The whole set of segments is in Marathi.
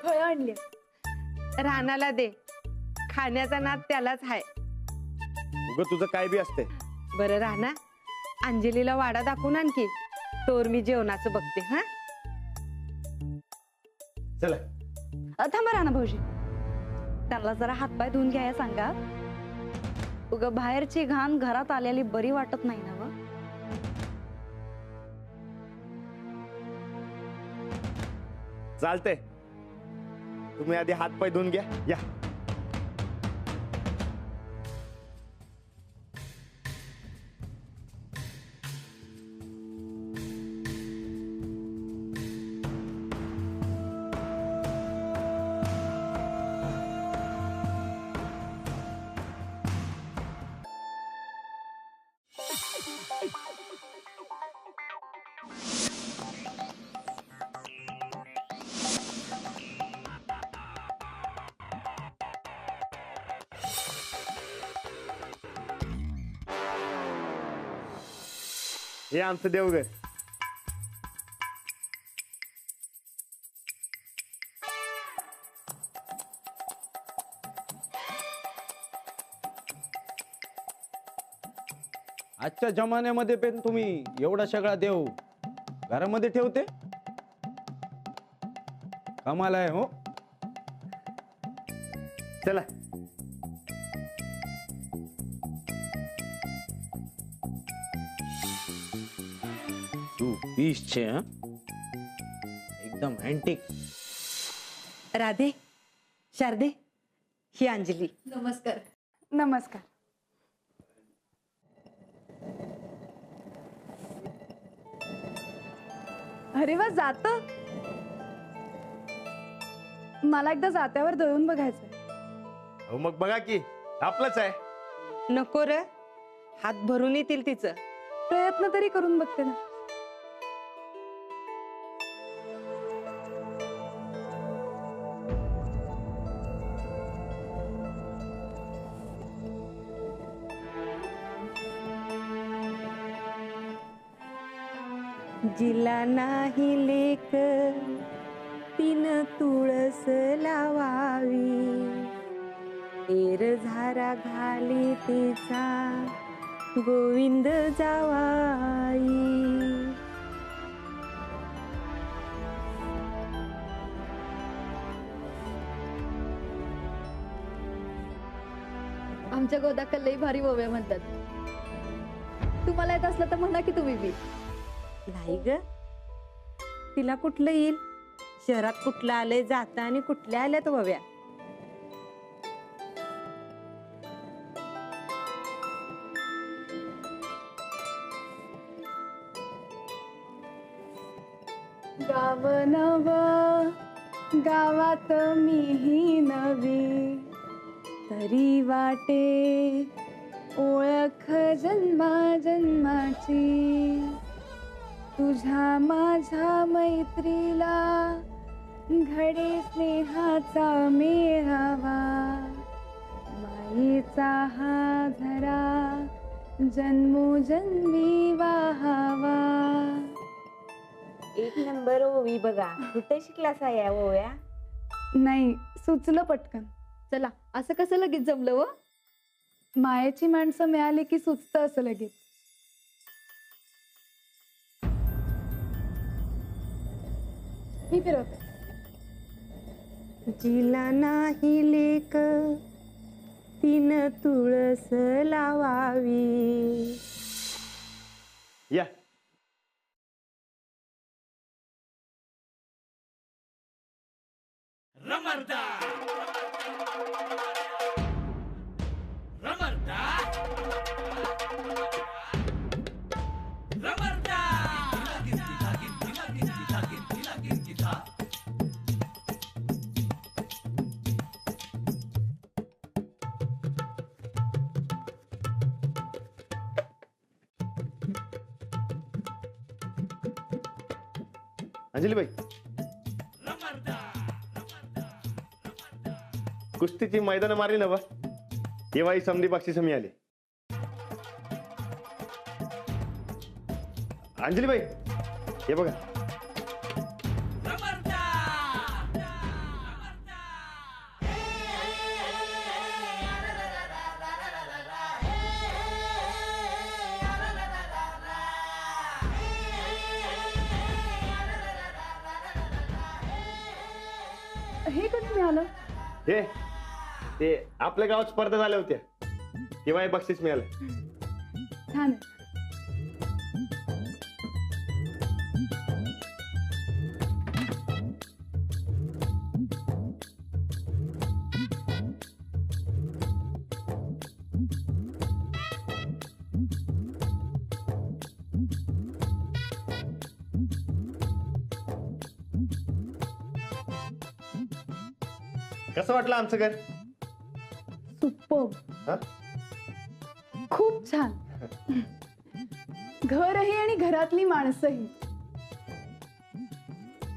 फळ आणली. रानाला दे, खाण्याचा नाद त्यालाच हाय. उग तुझं काय बी असते. बरं राणा, अंजलीला वाडा दाखवून आणखी तोर मी जेवणाचं बघते. हा चला. थांबा राणा भाऊजी, त्यांना जरा हातपाय धुवून घ्यायला सांगा. उग बाहेरची घाण घरात आलेली बरी वाटत नाही ना. चालतंय, तुम्ही आधी हात पाय धुवून घ्या. या. हे आमचं देवघर. आजच्या जमान्यामध्ये पण तुम्ही एवढा सगळा देव घरामध्ये ठेवते, कमाल आहे हो. चला. तू पीस छे हा? एकदम अँटिक. राधे, शारदे, ही अंजली. नमस्कार. नमस्कार. अरे वा, जात. मला एकदा जात्यावर दळून बघायचंय. हो मग बघा की, आपलंच आहे. नको र, हात भरून येतील तिचं. प्रयत्न तरी करून बघते ना. जिला नाही लेक तीन तुळस लावावी, एरझारा झारा घाली तिचा गोविंद जावाई. आमच्या गोदाका लई भारी ओव्या म्हणतात. तुम्हाला येत असलं तर म्हणा की तुम्ही बी. नाही ग, तिला कुठलं येईल. शहरात कुठलं आलंय जात आणि कुठल्या आल्यात वव्या. गाव नव गावात मीही नवी, तरी वाटे ओळख जन्मा जन्माची. तुझ्या माझ्या मैत्रीला घडे स्नेहाचा मेळावा, मायेचा हा झरा जन्मोजन्मी वाहावा. एक नंबर ओवी बघा. कुठे शिकलास या ओव्या? नाही, सुचलं पटकन. चला, असं कसं लगेच जमलं व? मायेची माणसं मिळाली की सुचतं असं लगेच. मी फिरवते. जिला नाही लेक तीन तुळस लावावी. या. अंजली बाई, कुस्तीची मैदान मारली ना बा, तेव्हाही समधी बक्षीस मिळाले. अंजली बाई, हे बघा. हे कसं मिळालं? हे ते आपल्या गावात स्पर्धा झाल्या होत्या तेव्हा हे बक्षीस मिळालं. छान आहे. कसं वाटलं आमचं घर? सुपर्ब. हा? खूप छान. घरही आणि घरातली माणसंही.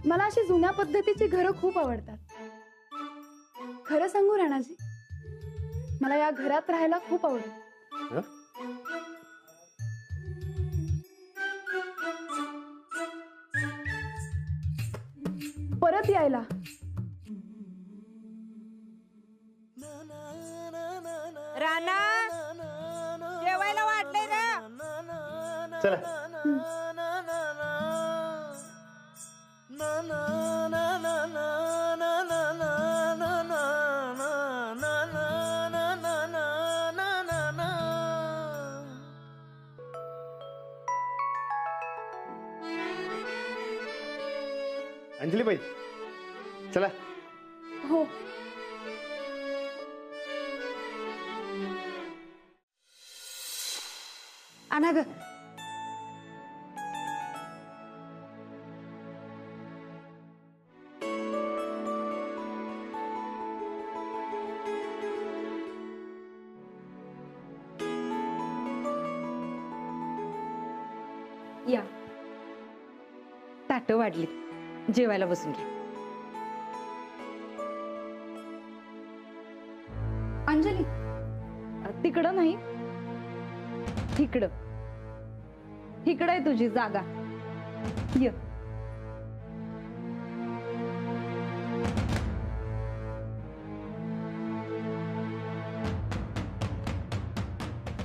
मला अशी जुन्या पद्धतीची घरं खूप आवडतात. खरं सांगू राणाजी, मला या घरात राहायला खूप आवडतं. हं? परत यायला. राणा जेवायला वाढले ना. चला. अंजली बाई चला. हो. आणा ग. या ताटं वाढली, जेवायला बसून घ्या. अंजली तिकडं नाही, तिकडं. तिकडं आहे तुझी जागा. ये.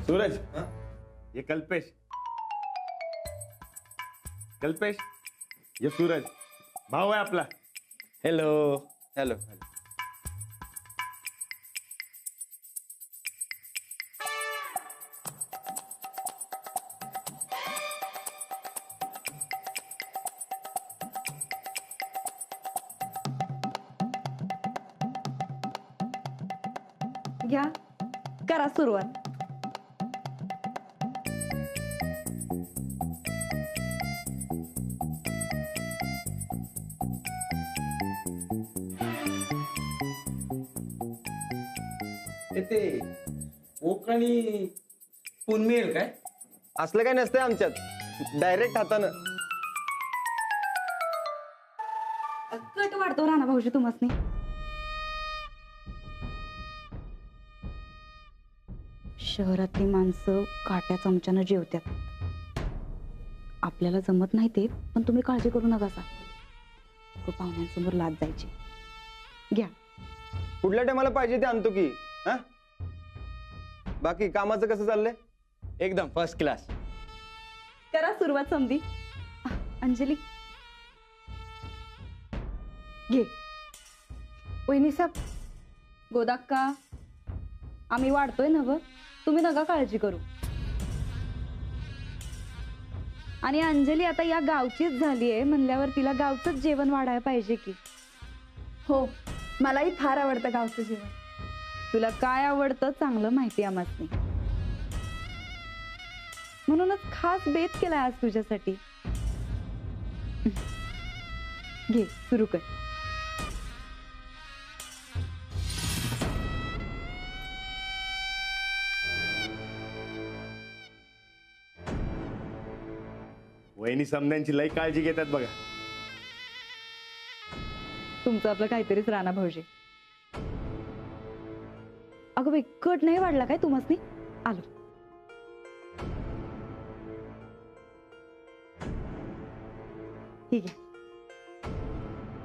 सूरज ये कल्पेश. कल्पेश ये सूरज भाऊ आहे आपला. Hello hello. घ्या, करा सुरुवात. ते कोकणी पून मिळेल काय? असलं काय नसतंय आमच्यात, डायरेक्ट हातानं. कट वाढतो राणा भाऊजी तुम्हासनी. शहरातली माणसं काट्या चमच्यानं जेवतात. आपल्याला जमत नाही ते, पण तुम्ही काळजी करू नका. पाहुण्यांसमोर लाज जायची. घ्या. पुढल्या टायमाला पाहिजे ते आणतो की. हा, बाकी कामाचं कसं चाललंय? एकदम फर्स्ट क्लास. करा सुरुवात समधी. अंजली घे. वहिनी साहेब, गोदाक्का आम्ही वाढतोय ना व, तुम्ही नका काळजी करू. आणि अंजली आता या गावचीच झालीये म्हणल्यावर तिला गावचंच जेवण वाढायला पाहिजे की. हो, मलाही फार आवडतं गावचं जेवण. तुला काय आवडतं चांगलं माहिती आम्हासनी, म्हणूनच खास बेत केलाय आज तुझ्यासाठी. घे, सुरू कर. वहिनी समध्यांची लई काळजी घेतात बघा. तुमचं आपलं काहीतरीच राणा भाऊजी. अगं बाई, कट नाही वाढला काय तुम्हासनी? आलो. ठीक आहे.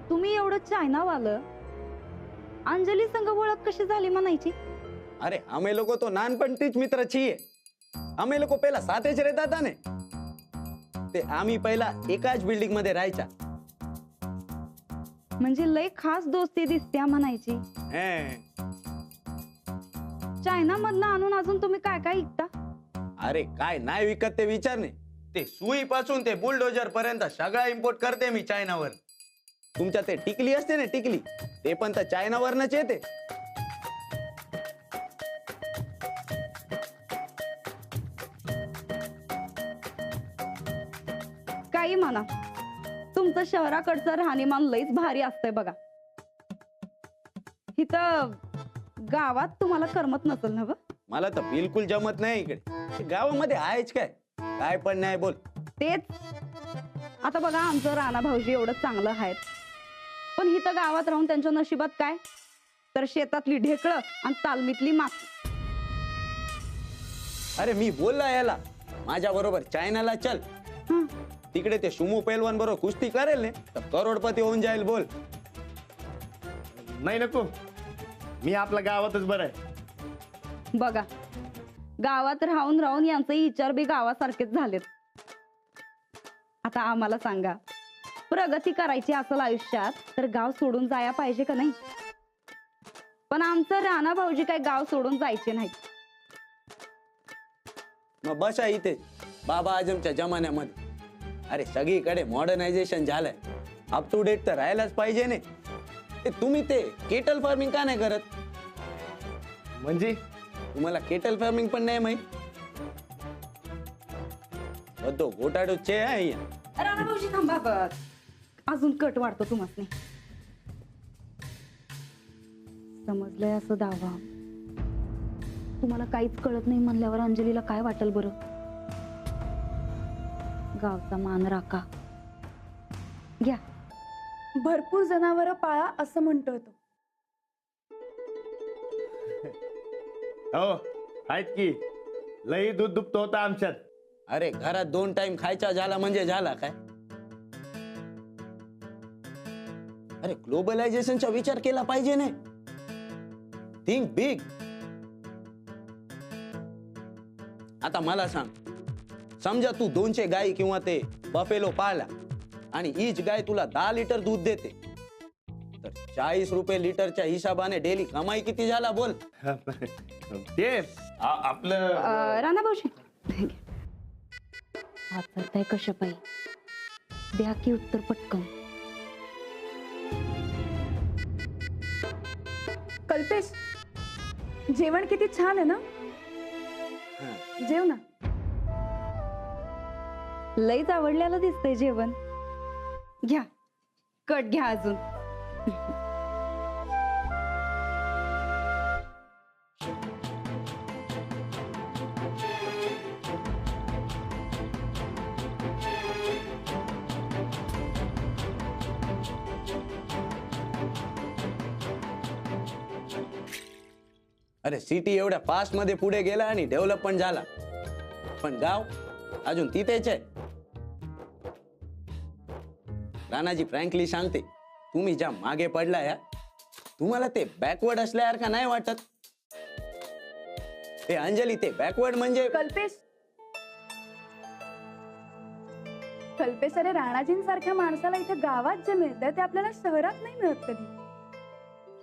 तुम्ही एवढं चायनावालं, अंजली संग ओळख कशी झाली म्हणायची? अरे हमें लोगों तो नानपणतीच मित्र छिये. हमें लोग पहिला साथेच रहता ने. ते आम्ही पहिला एकाच बिल्डिंग मध्ये राहायच्या. म्हणजे लय खास दोस्ती दिसत्या म्हणायची. हे. चायना मधनं आणून अजून तुम्ही काय काय विकता? अरे काय नाही विकत ते विचार नाही. ते सुई पासून ते बुलडोजर पर्यंत सगळा इम्पोर्ट करते मी चायनावर. तुमच्या ते टिकली असते ना टिकली, ते पण तर चायनावरनच येते. काही म्हणा, तुमचं शहराकडचं राहणीमान लईच भारी असतंय बघा. इथं गावात तुम्हाला करमत नसेल ना? मला तर बिलकुल जमत नाही इकडे. गावामध्ये आहेच काय, काय पण नाही बोल. तेच आता बघा, आमचं राणा भाऊजी एवढं चांगलं आहे, पण इथं गावात राहून त्यांच्या नशिबात काय तर शेतातली ढेकळं आणि तालमीतली माती. अरे मी बोलला याला माझ्या बरोबर चायनाला चल, हं. तिकडे ते सुमो पैलवान बरोबर कुस्ती करेल ने तर करोडपती होऊन जाईल. बोल. नाही नको, मी आपल्या गावातच बरं आहे. बघा, गावात राहून राहून यांचे विचार बी गावासारखेच झालेत. आता आम्हाला सांगा, प्रगती करायची असेल आयुष्यात तर गाव सोडून जाया पाहिजे का नाही? पण आमचं राणा भाऊजी काय गाव सोडून जायचे नाही. मग बसा इथे बाबा आजमच्या जमान्यामध्ये. अरे सगळीकडे मॉडर्नायझेशन झालंय, अप टू डेट तर राहायलाच पाहिजे ने. ते तुम्ही ते केटल फार्मिंग का नाही करत? म्हणजे तुम्हाला केटल फार्मिंग पण नाही माहित? बद्धो घोटाडो चे आहे. राणा भाऊजी थांबा, बघ अजून कट वाढतो तुम्हाला. समजलंय असं दावा. तुम्हाला काहीच कळत नाही म्हणल्यावर अंजलीला काय वाटेल बरं? गावचा मान राखा. घ्या. भरपूर जनावरं पाळा असं म्हणतोय तो. हो आहेत की, लई दूध दुभत होता आमच्यात. अरे घरात 2 टाइम खायचा झाला म्हणजे झाला काय? अरे ग्लोबलायझेशनचा विचार केला पाहिजे ने. Think big. आता मला सांग, समजा तू 200 गायी किंवा ते बफेलो पाळला आणि ईच गाय तुला 10 लिटर दूध देते, तर 40 रुपये लिटरच्या हिशोबाने डेली कमाई किती झाला बोल? ते आपलं राणा भाऊजी वाचताय कशा पायी? द्या की उत्तर पटकन. कल्पेश, जेवण किती छान आहे ना? जेव ना. लईच आवडल्याला दिसतंय जेवण. घ्या, कट घ्या अजून. अरे सिटी एवढ्या फास्ट मध्ये पुढे गेला आणि डेव्हलप पण झाला, पण गाव अजून तिथेच आहे. राणाजी फ्रँकली सांगते, तुम्ही ज्या मागे पडलाय तुम्हाला ते बॅकवर्ड असल्यासारखं नाही वाटत? ते अंजली, ते बॅकवर्ड म्हणजे कल्पेश, कल्पेश, अरे राणाजींसारख्या माणसाला इथे गावात जे मिळतंय ते आपल्याला शहरात नाही मिळत कधी.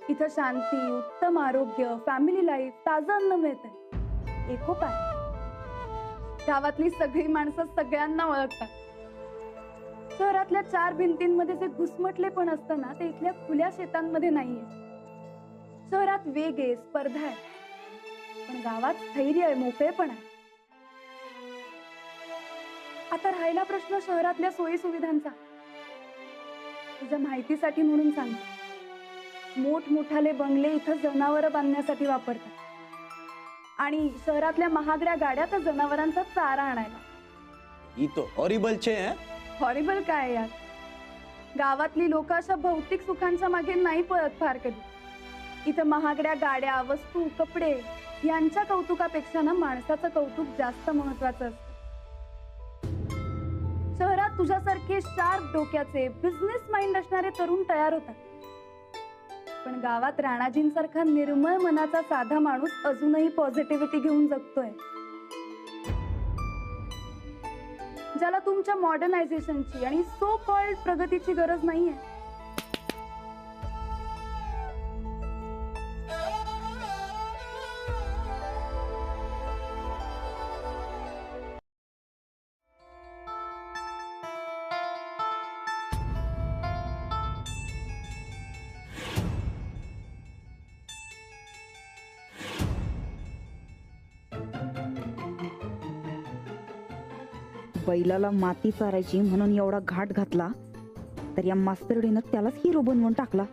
इथं शांती, उत्तम आरोग्य, फॅमिली लाईफ, ताजं अन्न मिळतंय, एकोपा आहे. गावातली सगळी माणसं सगळ्यांना ओळखतात. शहरातल्या 4 भिंतींमध्ये जे घुसमटले पण असतं ना, ते इथल्या खुल्या शेतांमध्ये नाहीये. शहरात वेग आहे, स्पर्धा आहे, पण गावात स्थैर्य आहे, मोकळेपण आहे. आता राहिला प्रश्न शहरातल्या सोयी सुविधांचा. तुझ्या माहितीसाठी म्हणून सांगते, मोठमोठाले बंगले इथं जनावरं बांधण्यासाठी वापरतात आणि शहरातल्या महागड्या गाड्या तर जनावरांचा चारा आणायला. ही तो हॉरिबल छे. हॉरिबल काय यार? गावातली लोक अशा भौतिक सुखांच्या मागे नाही पळत फार कधी. इथं महागड्या गाड्या, वस्तू, कपडे यांच्या कौतुकापेक्षा ना माणसाचं कौतुक जास्त महत्वाचं असतं. शहरात तुझ्यासारखे शार्प डोक्याचे, बिझनेस माइंड असणारे तरुण तयार होतात, पण गावात राणाजींसारखा निर्मळ मनाचा साधा माणूस अजूनही पॉझिटिव्हिटी घेऊन जगतोय, ज्याला तुमच्या मॉडर्नायझेशनची आणि सो कॉल्ड प्रगतीची गरज नाहीये. बैलाला माती चारायची म्हणून एवढा घाट घातला तर या मास्तरडीनं त्यालाच हिरो बनवून टाकला.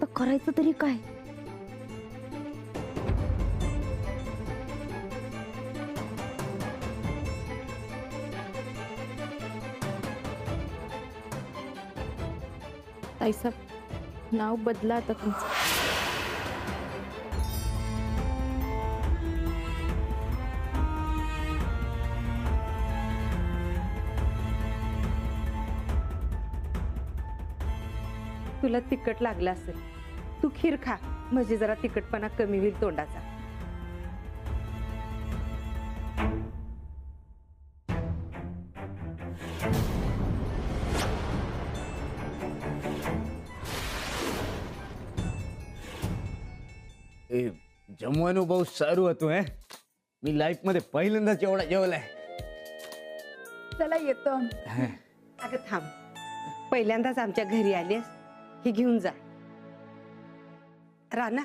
तर करायचं तरी काय? ताईसाहेब नाव बदला आता तुमचं. तुला तिखट लागलं असेल, तू खीर खा म्हणजे जरा तिखटपणा कमी होईल तोंडाचा. जमवानो भाऊ सारू होतो हे. मी लाईफ मध्ये पहिल्यांदाच एवढा जेवलाय. चला येतो आम्ही. अगं थांब, पहिल्यांदाच आमच्या घरी आलीस, ही घेऊन जा. राना,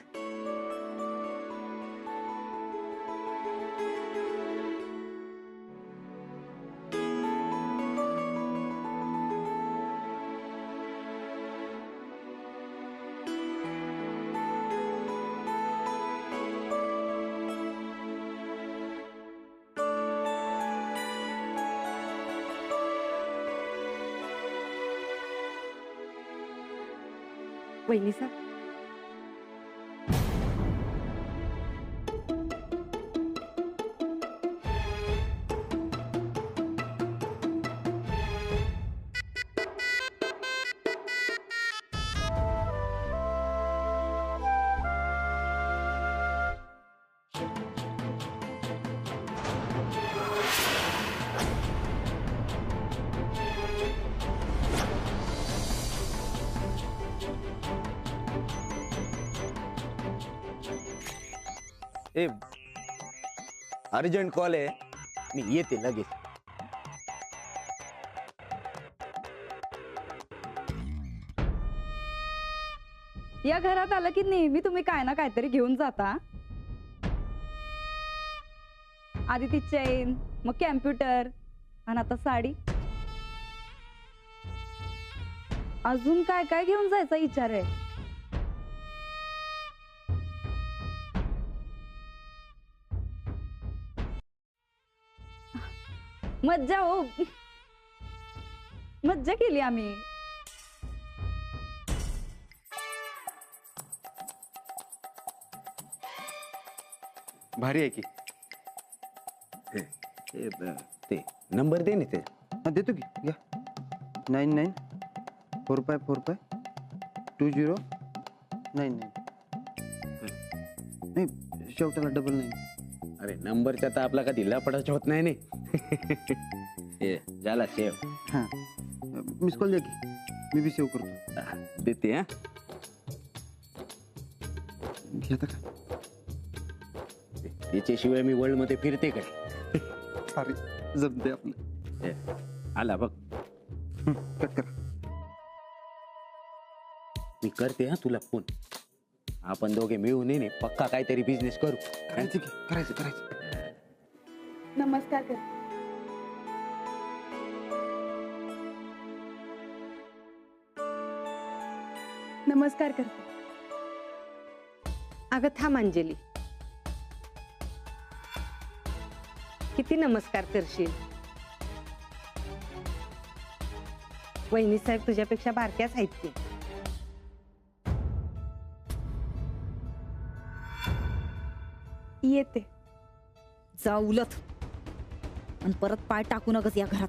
वहिनी साहेब. ए अर्जंट कॉल आहे, मी येते लगेच. या घरात आलं की नेहमी तुम्ही काय ना काहीतरी घेऊन जाता. आधी ती चेन, मग कॅम्प्युटर आणि आता साडी. अजून काय काय घेऊन जायचा विचार आहे? मज्जा हो, मज्जा केली आम्ही. भारी आहे की. ते नंबर दे ना ते. हा देतो की, घ्या. 9945452099. नाही शेवटाला डबल 9. अरे नंबरच्या तर आपला कधी लपडाच होत नाही नाही. ए, झाला सेव. हां मिस कॉल द्या की, मी बी सेव्ह करतो. देते हा. घेता का? त्याच्याशिवाय मी वर्ल्ड मध्ये फिरते काय? अरे जमते आपलं. ए, आला बघ. कट करा. मी करते हा तुला फोन. आपण दोघे मिळून येणे पक्का काहीतरी बिझनेस करू. करायचं की, करायचं. नमस्कार कर. नमस्कार करते. अगं थांब अंजली, किती नमस्कार करशील? वहिनी साहेब तुझ्यापेक्षा बारक्याच आहेत की. येते. जा उलट आणि परत पाय टाकू नकस या घरात.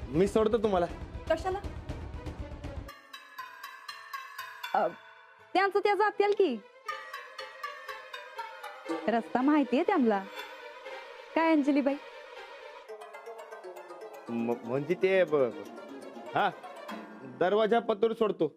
मी सोडतो तुम्हाला. कशाला? त्यांचं त्या जातील की. रस्ता माहितीये त्यांना. काय अंजली बाई? म्हणजे ते हा दरवाजा पतूर सोडतो.